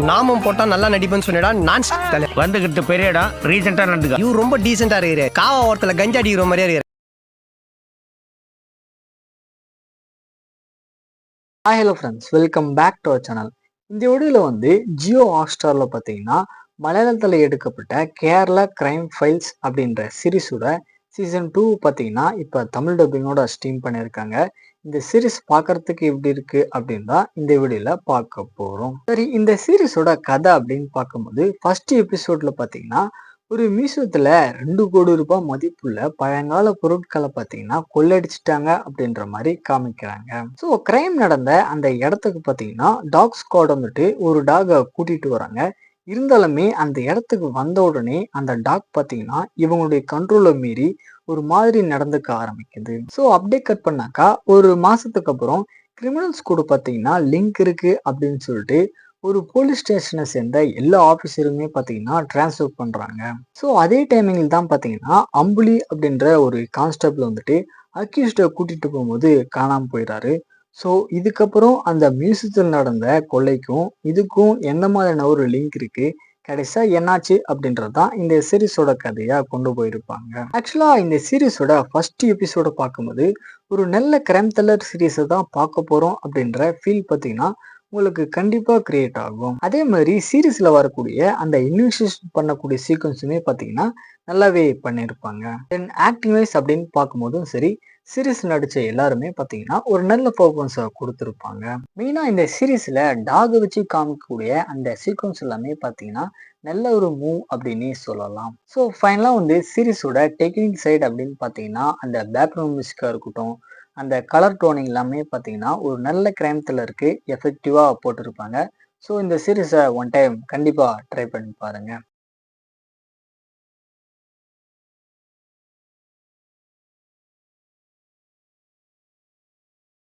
நாமம் போட்டா நல்லா நடிப்பேன்னு சொன்னடா. நான் தலை வந்துகிட்டு பெரிய இடம் ரீசெண்டா நடந்துக்க. இவரு ரொம்ப டீசெண்டா இருக்கிறாரு. காவா ஓரத்துல கஞ்சா அடிக்கிற மாதிரியா இருக்கிறாரு. Hi hello friends, welcome back to our channel. இந்த வீடியோவில் வந்து ஜியோ ஹாட்ஸ்டாரில் பார்த்தீங்கன்னா மலையாளத்தில் எடுக்கப்பட்ட கேரளா கிரைம் ஃபைல்ஸ் அப்படின்ற சீரீஸோட சீசன் 2 பார்த்தீங்கன்னா இப்போ தமிழ் டப்பிங்கோட ஸ்ட்ரீம் பண்ணியிருக்காங்க. இந்த சீரீஸ் பார்க்கறதுக்கு எப்படி இருக்கு அப்படின்னு தான் இந்த வீடியோவில் பார்க்க போகிறோம். சரி, இந்த சீரீஸோட கதை அப்படின்னு பார்க்கும்போது ஃபர்ஸ்ட் எபிசோட்ல பார்த்தீங்கன்னா ஒரு மியூசியத்துல 2 கோடி ரூபாய் மதிப்புள்ள பழங்கால பொருட்களை பார்த்தீங்கன்னா கொள்ளடிச்சிட்டாங்க அப்படின்ற மாதிரி காமிக்கிறாங்க. ஸோ கிரைம் நடந்த அந்த இடத்துக்கு பார்த்தீங்கன்னா டாக் ஸ்குவாட் வந்துட்டு ஒரு டாகை கூட்டிட்டு வராங்க. இருந்தாலுமே அந்த இடத்துக்கு வந்த உடனே அந்த டாக் பார்த்தீங்கன்னா இவங்களுடைய கண்ட்ரோலை மீறி ஒரு மாதிரி நடந்துக்க ஆரம்பிக்குது. ஸோ அப்படியே கட் பண்ணாக்கா ஒரு மாசத்துக்கு அப்புறம் கிரிமினல்ஸ் கூட பார்த்தீங்கன்னா லிங்க் இருக்கு அப்படின்னு சொல்லிட்டு ஒரு போலீஸ் ஸ்டேஷனை சேர்ந்த எல்லா ஆஃபீஸருமே பார்த்தீங்கன்னா டிரான்ஸ்ஃபர் பண்ணுறாங்க. ஸோ அதே டைமிங்கில் தான் பார்த்தீங்கன்னா அம்புலி அப்படின்ற ஒரு கான்ஸ்டபிள் வந்துட்டு அக்யூஸ்டை கூட்டிட்டு போகும்போது காணாமல் போயிடுறாரு. ஸோ இதுக்கப்புறம் அந்த மியூசியத்தில் நடந்த கொள்ளைக்கும் இதுக்கும் எந்த மாதிரியான ஒரு லிங்க் இருக்கு, கடைசியா என்னாச்சு அப்படின்றது தான் இந்த சீரீஸோட கதையா கொண்டு போயிருப்பாங்க. ஆக்சுவலா இந்த சீரீஸோட ஃபர்ஸ்ட் எபிசோட பார்க்கும்போது ஒரு நல்ல கிரைம் த்ரில்லர் சீரீஸை தான் பார்க்க போறோம் அப்படின்ற ஃபீல் பார்த்தீங்கன்னா உங்களுக்கு கண்டிப்பா கிரியேட் ஆகும். அதே மாதிரி சீரீஸ்ல வரக்கூடிய அந்த இன்வெஸ்டிகேஷன் பண்ணக்கூடிய சீக்வன்ஸுமே பார்த்தீங்கன்னா நல்லாவே பண்ணியிருப்பாங்க. தென் ஆக்டிங் வைஸ் அப்படின்னு பார்க்கும்போதும் சரி, சீரீஸ் நடிச்ச எல்லாருமே பார்த்தீங்கன்னா ஒரு நல்ல பர்ஃபார்மன்ஸை கொடுத்துருப்பாங்க. மெயினாக இந்த சீரீஸில் டாக் வச்சு காமிக்கக்கூடிய அந்த சீக்வன்ஸ் எல்லாமே பார்த்தீங்கன்னா நல்ல ஒரு மூவ் அப்படின்னே சொல்லலாம். ஸோ ஃபைனலாக வந்து சீரீஸோட டெக்னிக் சைடு அப்படின்னு பார்த்தீங்கன்னா அந்த பேக்ரவுண்ட் மியூசிக்காக இருக்கட்டும், அந்த கலர் டோனிங் எல்லாமே பார்த்தீங்கன்னா ஒரு நல்ல கிரைம் த்ரில்லருக்கு எஃபெக்டிவாக போட்டிருப்பாங்க. ஸோ இந்த சீரீஸை ஒன் டைம் கண்டிப்பாக ட்ரை பண்ணி பாருங்க.